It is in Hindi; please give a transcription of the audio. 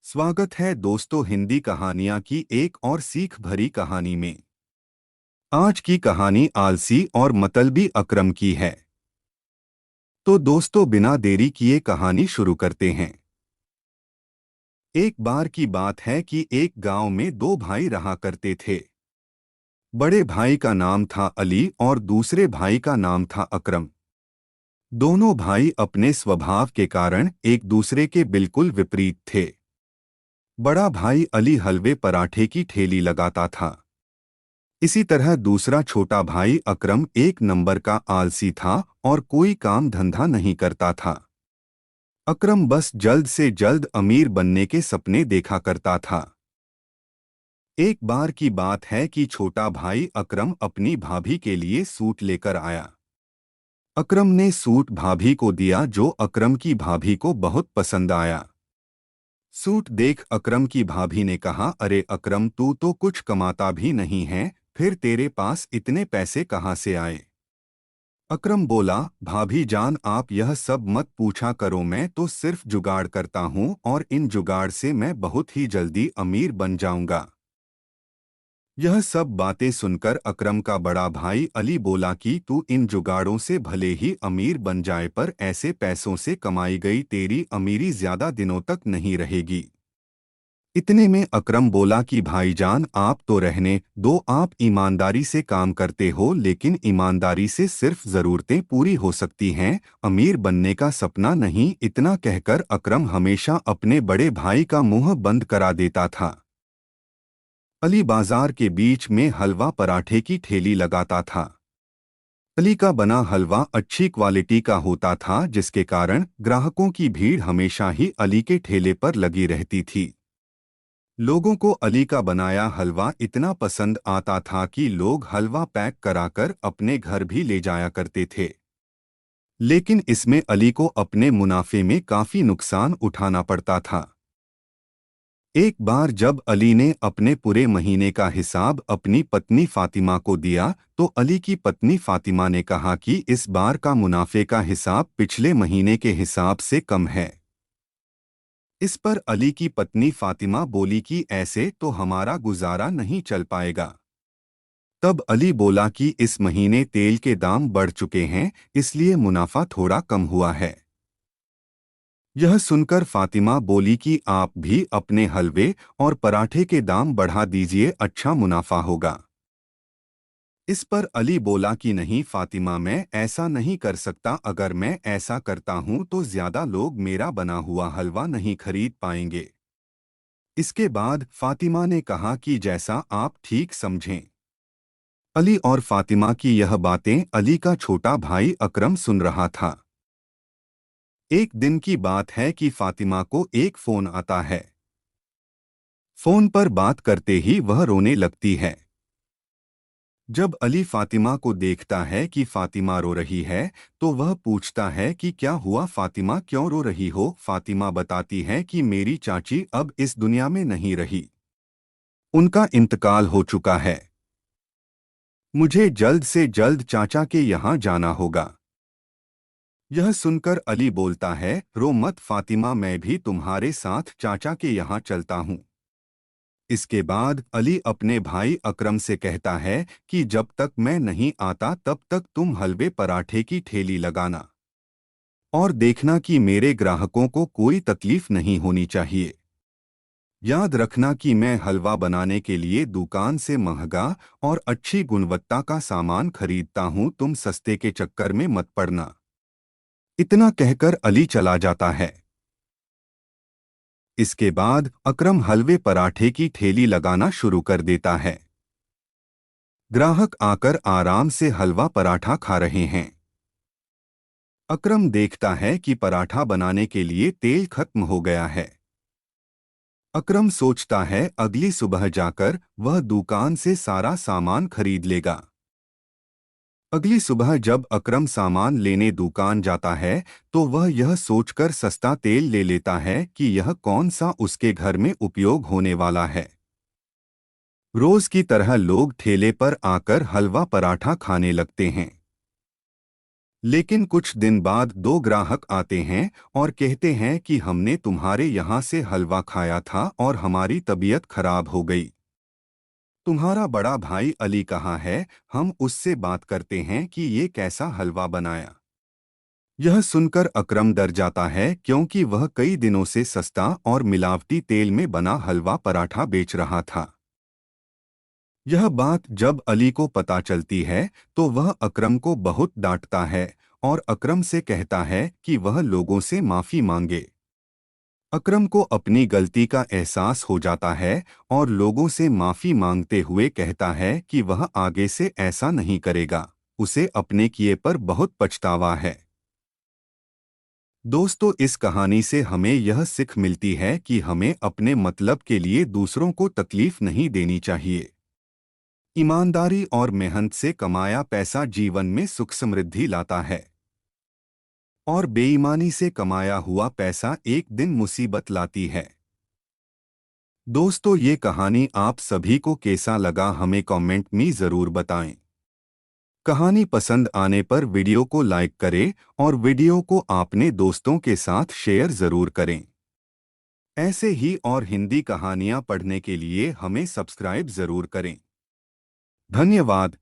स्वागत है दोस्तों हिंदी कहानियां की एक और सीख भरी कहानी में। आज की कहानी आलसी और मतलबी अकरम की है। तो दोस्तों बिना देरी किए कहानी शुरू करते हैं। एक बार की बात है कि एक गांव में दो भाई रहा करते थे। बड़े भाई का नाम था अली और दूसरे भाई का नाम था अकरम। दोनों भाई अपने स्वभाव के कारण एक दूसरे के बिल्कुल विपरीत थे। बड़ा भाई अली हलवे पराठे की ठेली लगाता था। इसी तरह दूसरा छोटा भाई अकरम एक नंबर का आलसी था और कोई काम धंधा नहीं करता था। अकरम बस जल्द से जल्द अमीर बनने के सपने देखा करता था। एक बार की बात है कि छोटा भाई अकरम अपनी भाभी के लिए सूट लेकर आया। अकरम ने सूट भाभी को दिया जो अकरम की भाभी को बहुत पसंद आया। सूट देख अकरम की भाभी ने कहा, अरे अकरम, तू तो कुछ कमाता भी नहीं है, फिर तेरे पास इतने पैसे कहाँ से आए? अकरम बोला, भाभी जान आप यह सब मत पूछा करो, मैं तो सिर्फ जुगाड़ करता हूँ और इन जुगाड़ से मैं बहुत ही जल्दी अमीर बन जाऊंगा। यह सब बातें सुनकर अकरम का बड़ा भाई अली बोला कि तू इन जुगाड़ों से भले ही अमीर बन जाए पर ऐसे पैसों से कमाई गई तेरी अमीरी ज्यादा दिनों तक नहीं रहेगी। इतने में अकरम बोला कि भाईजान आप तो रहने दो, आप ईमानदारी से काम करते हो लेकिन ईमानदारी से सिर्फ ज़रूरतें पूरी हो सकती हैं, अमीर बनने का सपना नहीं। इतना कहकर अकरम हमेशा अपने बड़े भाई का मुंह बंद करा देता था। अली बाजार के बीच में हलवा पराठे की ठेली लगाता था। अली का बना हलवा अच्छी क्वालिटी का होता था जिसके कारण ग्राहकों की भीड़ हमेशा ही अली के ठेले पर लगी रहती थी। लोगों को अली का बनाया हलवा इतना पसंद आता था कि लोग हलवा पैक कराकर अपने घर भी ले जाया करते थे। लेकिन इसमें अली को अपने मुनाफे में काफी नुकसान उठाना पड़ता था। एक बार जब अली ने अपने पूरे महीने का हिसाब अपनी पत्नी फातिमा को दिया तो अली की पत्नी फातिमा ने कहा कि इस बार का मुनाफे का हिसाब पिछले महीने के हिसाब से कम है। इस पर अली की पत्नी फातिमा बोली कि ऐसे तो हमारा गुजारा नहीं चल पाएगा। तब अली बोला कि इस महीने तेल के दाम बढ़ चुके हैं, इसलिए मुनाफा थोड़ा कम हुआ है। यह सुनकर फातिमा बोली कि आप भी अपने हलवे और पराठे के दाम बढ़ा दीजिए, अच्छा मुनाफा होगा। इस पर अली बोला कि नहीं फातिमा, मैं ऐसा नहीं कर सकता, अगर मैं ऐसा करता हूं तो ज्यादा लोग मेरा बना हुआ हलवा नहीं खरीद पाएंगे। इसके बाद फातिमा ने कहा कि जैसा आप ठीक समझें। अली और फातिमा की यह बातें अली का छोटा भाई अकरम सुन रहा था। एक दिन की बात है कि फातिमा को एक फोन आता है। फोन पर बात करते ही वह रोने लगती है। जब अली फातिमा को देखता है कि फातिमा रो रही है तो वह पूछता है कि क्या हुआ फातिमा, क्यों रो रही हो? फातिमा बताती है कि मेरी चाची अब इस दुनिया में नहीं रही, उनका इंतकाल हो चुका है। मुझे जल्द से जल्द चाचा के यहाँ जाना होगा। यह सुनकर अली बोलता है, रो मत फातिमा, मैं भी तुम्हारे साथ चाचा के यहाँ चलता हूँ। इसके बाद अली अपने भाई अकरम से कहता है कि जब तक मैं नहीं आता तब तक तुम हलवे पराठे की ठेली लगाना और देखना कि मेरे ग्राहकों को कोई तकलीफ नहीं होनी चाहिए। याद रखना कि मैं हलवा बनाने के लिए दुकान से महंगा और अच्छी गुणवत्ता का सामान खरीदता हूँ, तुम सस्ते के चक्कर में मत पड़ना। इतना कहकर अली चला जाता है। इसके बाद अकरम हलवे पराठे की ठेली लगाना शुरू कर देता है। ग्राहक आकर आराम से हलवा पराठा खा रहे हैं। अकरम देखता है कि पराठा बनाने के लिए तेल खत्म हो गया है। अकरम सोचता है अगली सुबह जाकर वह दुकान से सारा सामान खरीद लेगा। अगली सुबह जब अकरम सामान लेने दुकान जाता है तो वह यह सोचकर सस्ता तेल ले लेता है कि यह कौन सा उसके घर में उपयोग होने वाला है। रोज की तरह लोग ठेले पर आकर हलवा पराठा खाने लगते हैं। लेकिन कुछ दिन बाद दो ग्राहक आते हैं और कहते हैं कि हमने तुम्हारे यहाँ से हलवा खाया था और हमारी तबीयत खराब हो गई। तुम्हारा बड़ा भाई अली कहाँ है? हम उससे बात करते हैं कि ये कैसा हलवा बनाया। यह सुनकर अकरम डर जाता है क्योंकि वह कई दिनों से सस्ता और मिलावटी तेल में बना हलवा पराठा बेच रहा था। यह बात जब अली को पता चलती है तो वह अकरम को बहुत डांटता है और अकरम से कहता है कि वह लोगों से माफी मांगे। अकरम को अपनी गलती का एहसास हो जाता है और लोगों से माफी मांगते हुए कहता है कि वह आगे से ऐसा नहीं करेगा। उसे अपने किए पर बहुत पछतावा है। दोस्तों, इस कहानी से हमें यह सीख मिलती है कि हमें अपने मतलब के लिए दूसरों को तकलीफ नहीं देनी चाहिए। ईमानदारी और मेहनत से कमाया पैसा जीवन में सुख समृद्धि लाता है और बेईमानी से कमाया हुआ पैसा एक दिन मुसीबत लाती है। दोस्तों, ये कहानी आप सभी को कैसा लगा हमें कमेंट में ज़रूर बताएं। कहानी पसंद आने पर वीडियो को लाइक करें और वीडियो को अपने दोस्तों के साथ शेयर ज़रूर करें। ऐसे ही और हिंदी कहानियाँ पढ़ने के लिए हमें सब्सक्राइब ज़रूर करें। धन्यवाद।